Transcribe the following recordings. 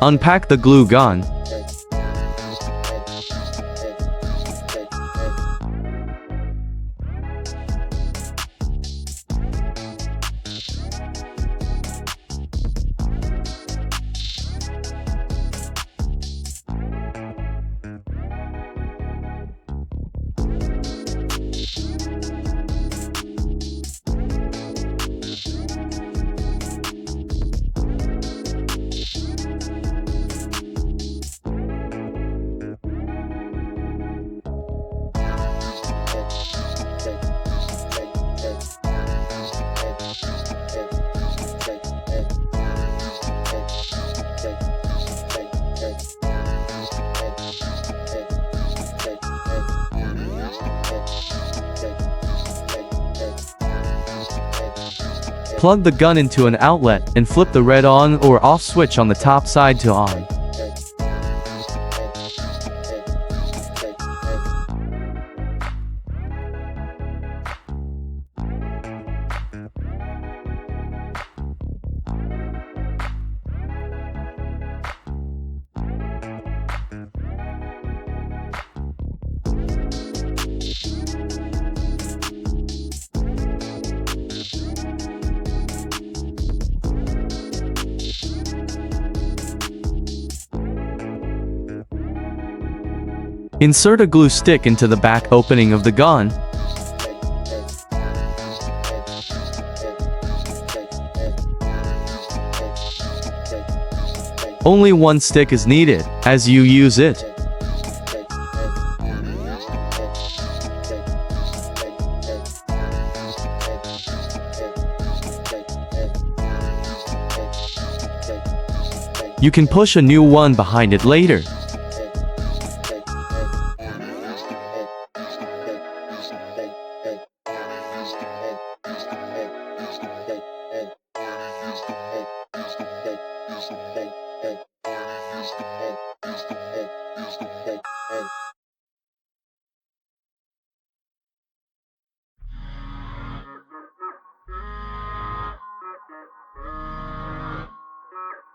Unpack the glue gun. Plug the gun into an outlet and flip the red on or off switch on the top side to on. Insert a glue stick into the back opening of the gun. Only one stick is needed, as you use it. You can push a new one behind it later.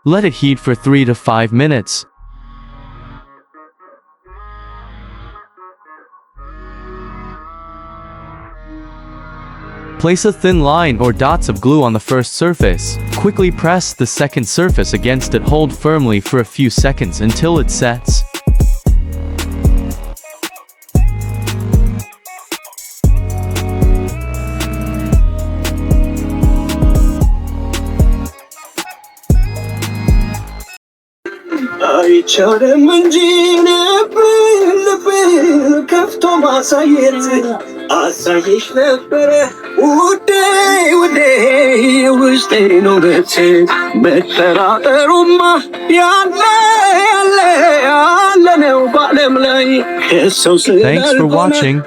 Let it heat for 3 to 5 minutes. Place a thin line or dots of glue on the first surface. Quickly press the second surface against it. Hold firmly for a few seconds until it sets. አይቻልም እንጂ ልብን ከፍቶ ማሳየት አሳይሽ ነበረ ውዴ ውዴ ውስጤ ኖረት መጠራጠሩማ ያለ ነው በዓለም ላይ ከሰው Thanks for watching.